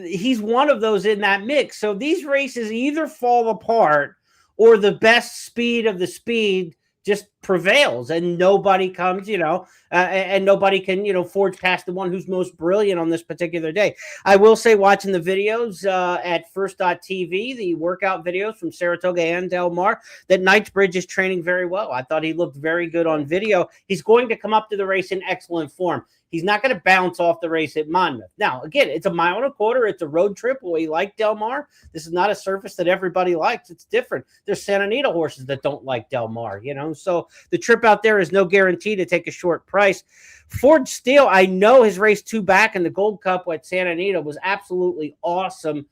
he's one of those in that mix. So these races either fall apart or the best speed of the speed just prevails and nobody comes, and nobody can, forge past the one who's most brilliant on this particular day. I will say, watching the videos at First.TV, the workout videos from Saratoga and Del Mar, that Knightsbridge is training very well. I thought he looked very good on video. He's going to come up to the race in excellent form. He's not going to bounce off the race at Monmouth. Now, again, it's a 1.25 miles. It's a road trip. We like Del Mar. This is not a surface that everybody likes. It's different. There's Santa Anita horses that don't like Del Mar, So the trip out there is no guarantee to take a short price. Ford Steele, I know his race 2 back in the Gold Cup at Santa Anita was absolutely awesome.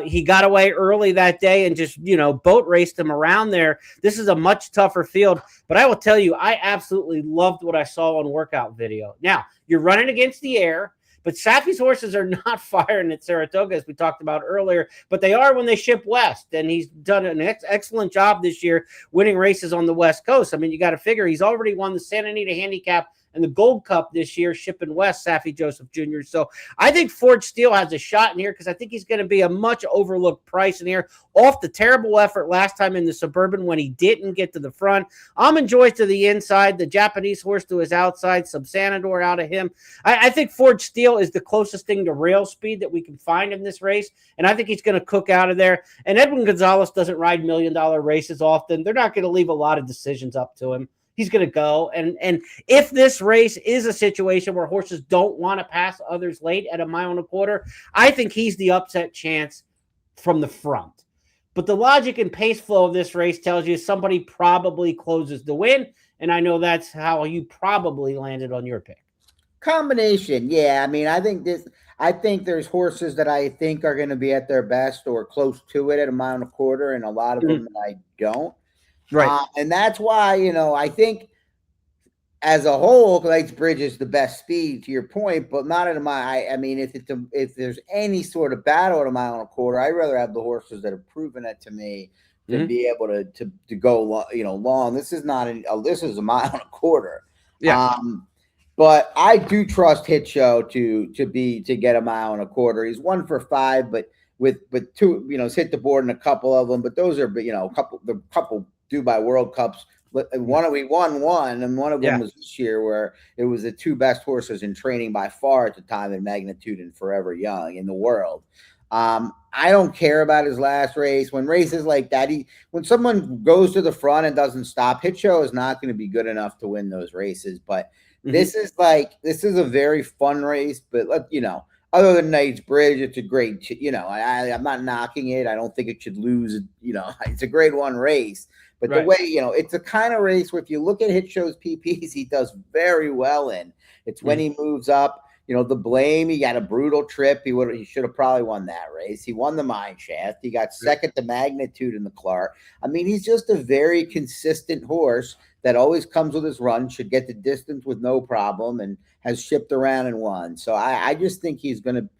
He got away early that day and just, boat raced him around there. This is a much tougher field, but I will tell you, I absolutely loved what I saw on workout video. Now, you're running against the air, but Safi's horses are not firing at Saratoga, as we talked about earlier, but they are when they ship west, and he's done an excellent job this year winning races on the West Coast. I mean, you got to figure he's already won the Santa Anita Handicap and the Gold Cup this year, shipping west, Safi Joseph Jr. So I think Ford Steele has a shot in here because I think he's going to be a much overlooked price in here off the terrible effort last time in the Suburban when he didn't get to the front. Almond Joy to the inside, the Japanese horse to his outside, Subsanador out of him. I think Ford Steele is the closest thing to rail speed that we can find in this race, and I think he's going to cook out of there. And Edwin Gonzalez doesn't ride $1 million races often. They're not going to leave a lot of decisions up to him. He's going to go. And if this race is a situation where horses don't want to pass others late at 1.25 miles, I think he's the upset chance from the front. But the logic and pace flow of this race tells you somebody probably closes the win. And I know that's how you probably landed on your pick. Combination. Yeah. I mean, I think there's horses that I think are going to be at their best or close to it at 1.25 miles, and a lot of them that I don't. Right. And that's why, I think as a whole, Knightsbridge is the best speed, to your point, but not at I mean, if there's any sort of battle at 1.25 miles, I'd rather have the horses that have proven it to me to be able to go, long. This is not this is 1.25 miles. Yeah. But I do trust Hit Show to get 1.25 miles. He's 1 for 5, but with 2, he's hit the board in a couple of them, but those are, the couple Dubai World Cups. We won one, and one of them was this year, where it was the 2 best horses in training by far at the time in Magnitude and Forever Young in the world. I don't care about his last race. When races like that, when someone goes to the front and doesn't stop, Hit Show is not going to be good enough to win those races. But this is a very fun race. But other than Knightsbridge, it's a great, I'm not knocking it. I don't think it should lose. It's a grade 1 race. But the way, it's a kind of race where if you look at Hit Show's PPs, he does very well in. It's when he moves up, the Blame, he got a brutal trip. He should have probably won that race. He won the Mine Shaft. He got second to Magnitude in the Clark. I mean, he's just a very consistent horse that always comes with his run, should get the distance with no problem, and has shipped around and won. So I just think he's the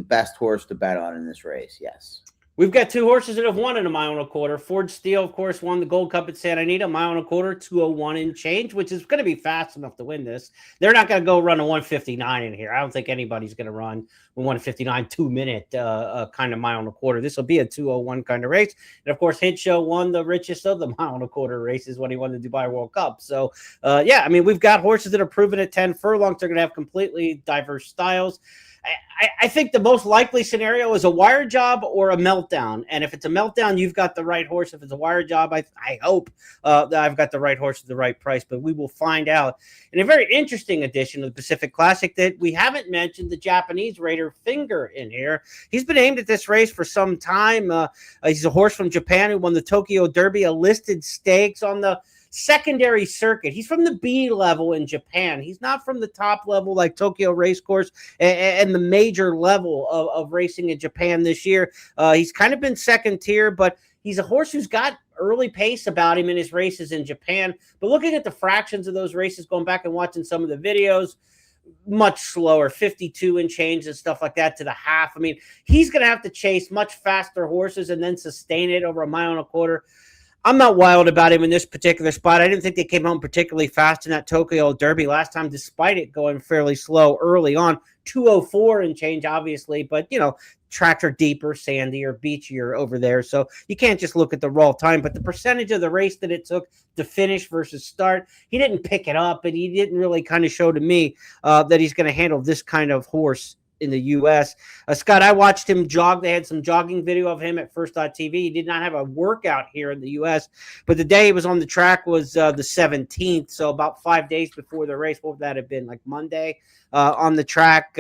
best horse to bet on in this race. Yes. We've got 2 horses that have won in 1.25 miles. Ford Steele, of course, won the Gold Cup at Santa Anita, 1.25 miles, 2:01 and change, which is going to be fast enough to win this. They're not going to go run a 1:59 in here. I don't think anybody's going to run a 1:59 2-minute kind of 1.25 miles. This will be a 2:01 kind of race. And of course, Hit Show won the richest of the 1.25 miles races when he won the Dubai World Cup. So, I mean, we've got horses that are proven at 10 furlongs. They're going to have completely diverse styles. I think the most likely scenario is a wire job or a meltdown. And if it's a meltdown, you've got the right horse. If it's a wire job, I hope that I've got the right horse at the right price. But we will find out. And a very interesting addition to the Pacific Classic that we haven't mentioned, the Japanese Raider Finger in here. He's been aimed at this race for some time. He's a horse from Japan who won the Tokyo Derby, a listed stakes on the secondary circuit. He's from the B level in Japan. He's not from the top level like Tokyo Racecourse and the major level of racing in Japan this year. He's kind of been second tier, but he's a horse who's got early pace about him in his races in Japan. But looking at the fractions of those races, going back and watching some of the videos, much slower, 52 and change and stuff like that to the half. I mean, he's going to have to chase much faster horses and then sustain it over a mile and a quarter. I'm not wild about him in this particular spot. I didn't think they came home particularly fast in that Tokyo Derby last time, despite it going fairly slow early on. 204 and change, obviously, but, tracks are deeper, sandier, beachier over there. So you can't just look at the raw time, but the percentage of the race that it took to finish versus start, he didn't pick it up, and he didn't really kind of show to me that he's going to handle this kind of horse in the U.S. Scott, I watched him jog. They had some jogging video of him at First.TV. He did not have a workout here in the U.S., but the day he was on the track was the 17th, so about 5 days before the race. What would that have been, like Monday? On the track,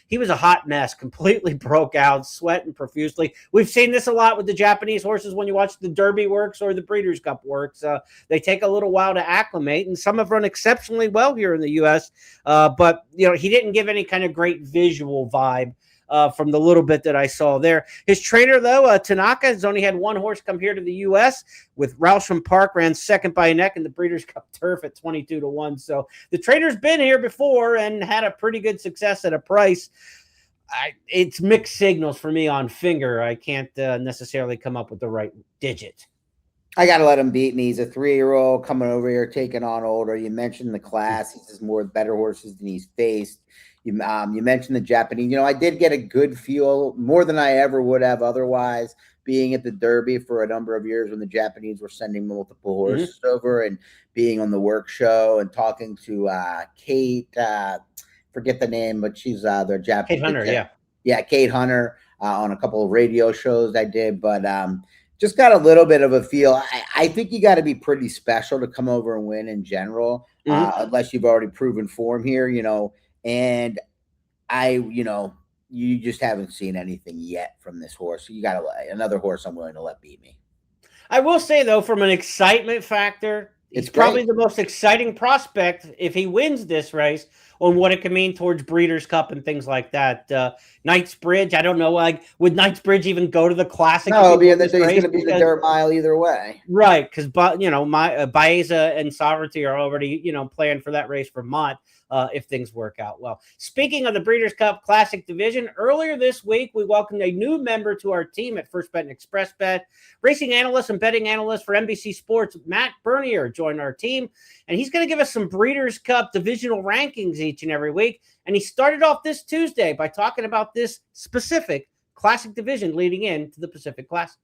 he was a hot mess, completely broke out, sweating profusely. We've seen this a lot with the Japanese horses when you watch the Derby works or the Breeders' Cup works. They take a little while to acclimate, and some have run exceptionally well here in the U.S., but he didn't give any kind of great visual vibe from the little bit that I saw there. His trainer, though, Tanaka, has only had one horse come here to the U.S. with Rousham Park, ran second by a neck in the Breeders' Cup Turf at 22-1. So the trainer's been here before and had a pretty good success at a price. It's mixed signals for me on Finger. I can't necessarily come up with the right digit. I got to let him beat me. He's a 3-year-old coming over here, taking on older. You mentioned the class. He says more better horses than he's faced. You mentioned the Japanese. I did get a good feel, more than I ever would have otherwise, being at the Derby for a number of years when the Japanese were sending multiple horses over, and being on the work show and talking to Kate, forget the name, but she's their Japanese. Kate Hunter, yeah, Kate Hunter on a couple of radio shows I did, but just got a little bit of a feel. I think you got to be pretty special to come over and win in general, unless you've already proven form here, and you just haven't seen anything yet from this horse. So you got another horse I'm willing to let beat me. I will say, though, from an excitement factor, it's probably the most exciting prospect if he wins this race on what it can mean towards Breeders' Cup and things like that. Knightsbridge, I don't know, would Knightsbridge even go to the Classic? No, he's going to be the dirt mile either way. Right, because Baeza and Sovereignty are already playing for that race for Mott. If things work out well. Speaking of the Breeders' Cup Classic Division, earlier this week, we welcomed a new member to our team at First Bet and Express Bet. Racing analyst and betting analyst for NBC Sports, Matt Bernier, joined our team, and he's going to give us some Breeders' Cup divisional rankings each and every week. And he started off this Tuesday by talking about this specific Classic Division leading into the Pacific Classic.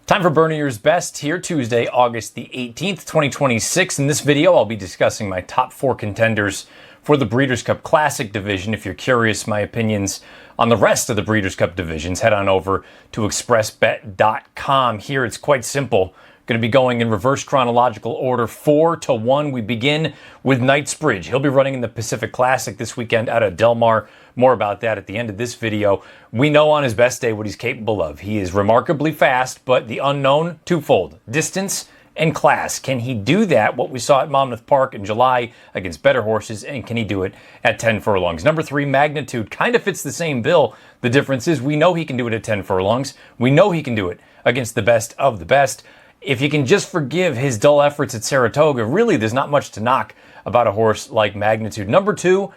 Time for Bernier's Best here, Tuesday, August the 18th, 2026. In this video, I'll be discussing my top 4 contenders for the Breeders' Cup Classic Division. If you're curious, my opinions on the rest of the Breeders' Cup divisions, head on over to expressbet.com. Here, it's quite simple. Going to be going in reverse chronological order, 4 to 1. We begin with Knightsbridge. He'll be running in the Pacific Classic this weekend out of Del Mar. More about that at the end of this video. We know on his best day what he's capable of. He is remarkably fast, but the unknown, twofold: distance and class. Can he do that, what we saw at Monmouth Park in July against better horses, and can he do it at 10 furlongs? Number 3, Magnitude, kind of fits the same bill. The difference is we know he can do it at 10 furlongs. We know he can do it against the best of the best. If you can just forgive his dull efforts at Saratoga, really there's not much to knock about a horse like Magnitude. Number 2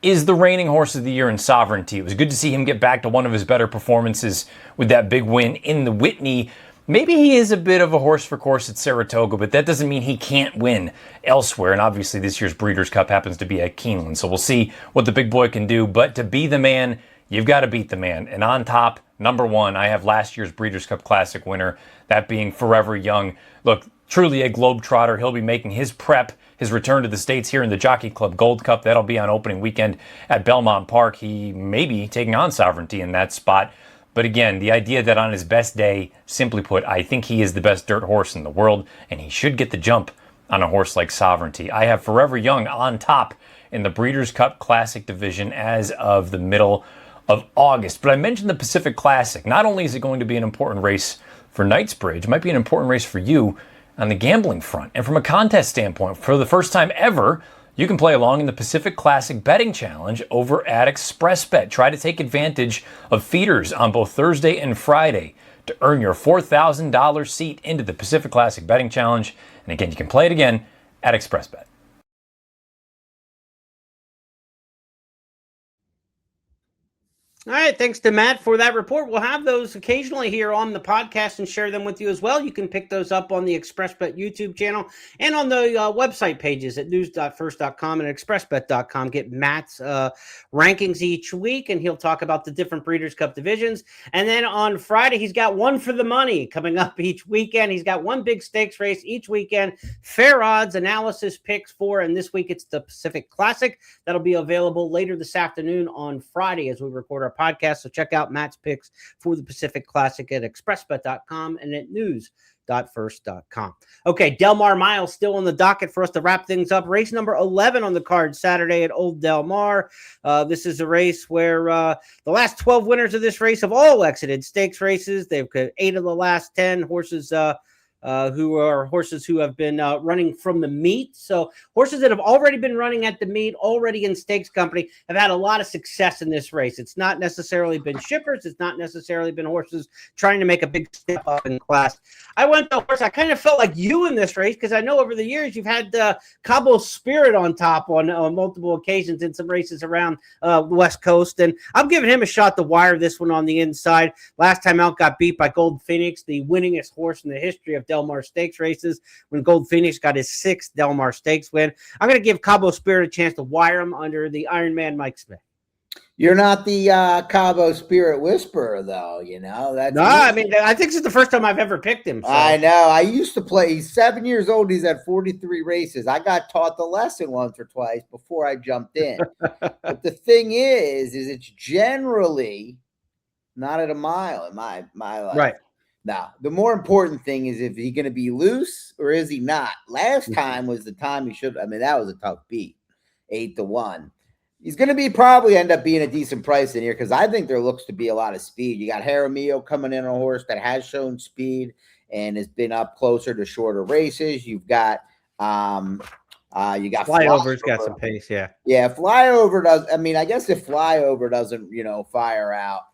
is the reigning horse of the year in Sovereignty. It was good to see him get back to one of his better performances with that big win in the Whitney. Maybe he is a bit of a horse for course at Saratoga, but that doesn't mean he can't win elsewhere. And obviously this year's Breeders' Cup happens to be at Keeneland, so we'll see what the big boy can do. But to be the man, you've got to beat the man. And on top, number 1, I have last year's Breeders' Cup Classic winner, that being Forever Young. Look, truly a globetrotter. He'll be making his prep, his return to the States here in the Jockey Club Gold Cup. That'll be on opening weekend at Belmont Park. He may be taking on Sovereignty in that spot. But again, the idea that on his best day, simply put, I think he is the best dirt horse in the world, and he should get the jump on a horse like Sovereignty. I have Forever Young on top in the Breeders' Cup Classic division as of the middle of August. But I mentioned the Pacific Classic. Not only is it going to be an important race for Knightsbridge, it might be an important race for you on the gambling front. And from a contest standpoint, for the first time ever, you can play along in the Pacific Classic Betting Challenge over at ExpressBet. Try to take advantage of feeders on both Thursday and Friday to earn your $4,000 seat into the Pacific Classic Betting Challenge. And again, you can play it again at ExpressBet. All right, thanks to Matt for that report. We'll have those occasionally here on the podcast and share them with you as well. You can pick those up on the ExpressBet YouTube channel and on the website pages at news.first.com and expressbet.com. Get Matt's rankings each week, and he'll talk about the different Breeders' Cup divisions. And then on Friday, he's got one for the money coming up each weekend. He's got one big stakes race each weekend, fair odds analysis picks for, and this week it's the Pacific Classic. That'll be available later this afternoon on Friday as we record our podcast. So check out Matt's picks for the Pacific Classic at expressbet.com and at news.first.com. Okay, Del Mar Mile still on the docket for us to wrap things up. Race number 11 on the card Saturday at Old Del Mar. This is a race where the last 12 winners of this race have all exited stakes races. They've got 8 of the last 10 horses who are horses who have been running from the meet. So horses that have already been running at the meet, already in stakes company, have had a lot of success in this race. It's not necessarily been shippers. It's not necessarily been horses trying to make a big step up in class. I went to horse. I kind of felt like you in this race because I know over the years you've had Cabo Spirit on top on multiple occasions in some races around the West Coast. And I'm giving him a shot to wire this one on the inside. Last time out got beat by Gold Phoenix, the winningest horse in the history of Del Mar Stakes races, when Gold Phoenix got his 6th Del Mar Stakes win. I'm going to give Cabo Spirit a chance to wire him under the Iron Man Mike Smith. You're not the Cabo Spirit whisperer, though, you know. That's no, I mean, I think this is the first time I've ever picked him. So. I know. I used to play. He's 7 years old. He's at 43 races. I got taught the lesson once or twice before I jumped in. But the thing is it's generally not at a mile in my life. Right. Now, the more important thing is if he's going to be loose or is he not? Last time was the time he should. I mean, that was a tough beat, 8-1. He's going to be probably end up being a decent price in here because I think there looks to be a lot of speed. You got Jaramillo coming in on a horse that has shown speed and has been up closer to shorter races. You've got Flyover's got some pace, yeah. Yeah, Flyover does. I mean, I guess if Flyover doesn't, fire out,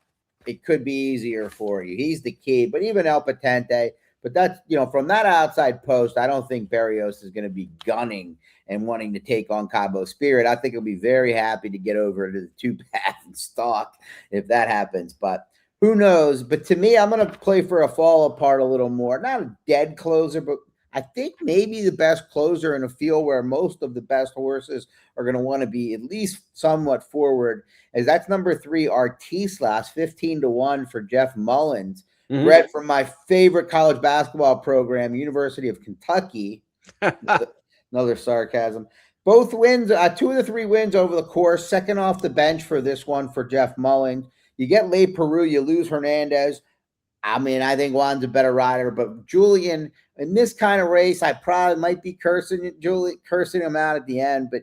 it could be easier for you. He's the key, but even El Patente. But that's, from that outside post, I don't think Berrios is going to be gunning and wanting to take on Cabo Spirit. I think he'll be very happy to get over to the 2-path and stalk if that happens. But who knows? But to me, I'm going to play for a fall apart a little more. Not a dead closer, but I think maybe the best closer in a field where most of the best horses are going to want to be at least somewhat forward, as that's number 3, Artislas, 15-1 for Jeff Mullins, bred from my favorite college basketball program, University of Kentucky. Another sarcasm. Both wins, 2 of the 3 wins over the course, second off the bench for this one for Jeff Mullins. You get Le Peru, you lose Hernandez. I mean, I think Juan's a better rider, but Julian, in this kind of race, I probably might be cursing him out at the end, but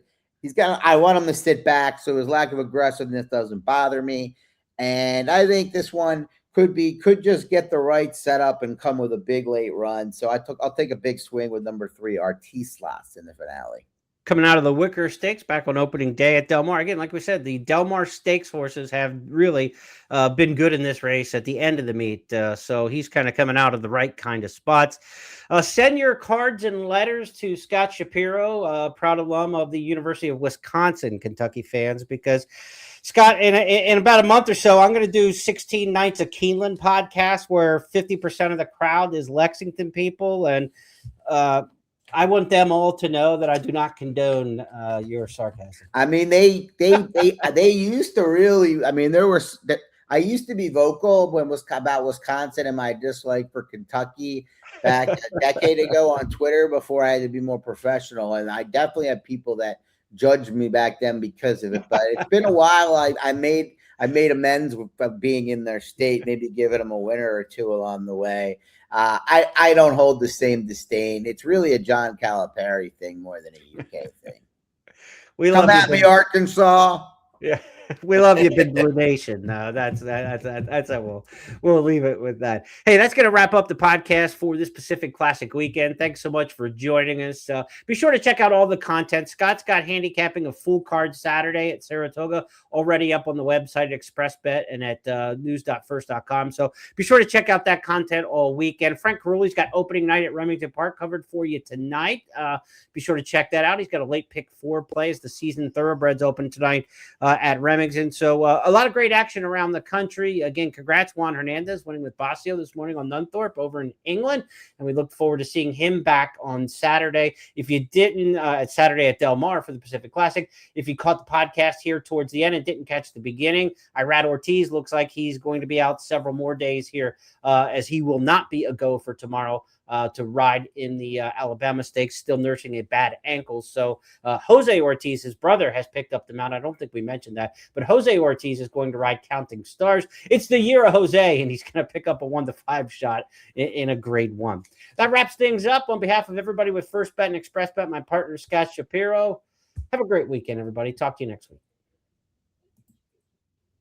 I want him to sit back, so his lack of aggressiveness doesn't bother me. And I think this one could just get the right setup and come with a big late run. So I'll take a big swing with number 3, Artislas, in the finale. Coming out of the Wicker Stakes back on opening day at Del Mar. Again, like we said, the Del Mar Stakes horses have really been good in this race at the end of the meet. So he's kind of coming out of the right kind of spots. Send your cards and letters to Scott Shapiro, proud alum of the University of Wisconsin, Kentucky fans, because Scott, in about a month or so, I'm going to do 16 Nights of Keeneland podcast where 50% of the crowd is Lexington people. And I want them all to know that I do not condone your sarcasm. I mean, they used to really. I mean, I used to be vocal when was about Wisconsin and my dislike for Kentucky back a decade ago on Twitter before I had to be more professional. And I definitely have people that judged me back then because of it. But it's been a while. I made amends with being in their state, maybe giving them a winner or two along the way. I don't hold the same disdain. It's really a John Calipari thing more than a UK thing. Come at me, Arkansas. Yeah, we love you, Big Blue Nation. That's how we'll leave it with that. Hey, that's going to wrap up the podcast for this Pacific Classic weekend. Thanks so much for joining us. Be sure to check out all the content. Scott's got handicapping a full card Saturday at Saratoga already up on the website at ExpressBet and at news.first.com. So be sure to check out that content all weekend. Frank Carulli's got opening night at Remington Park covered for you tonight. Be sure to check that out. He's got a late pick 4 plays. The season thoroughbreds open tonight at Remington. So a lot of great action around the country. Again, congrats Juan Hernandez winning with Basio this morning on Nunthorpe over in England. And we look forward to seeing him back on Saturday. If you didn't, at Saturday at Del Mar for the Pacific Classic, if you caught the podcast here towards the end and didn't catch the beginning, Irad Ortiz looks like he's going to be out several more days here as he will not be a go for tomorrow to ride in the Alabama Stakes, still nursing a bad ankle. So Jose Ortiz, his brother, has picked up the mount. I don't think we mentioned that, but Jose Ortiz is going to ride Counting Stars. It's the year of Jose, and he's going to pick up a 1-5 shot in a grade 1. That wraps things up. On behalf of everybody with First Bet and Express Bet, my partner, Scott Shapiro, have a great weekend, everybody. Talk to you next week.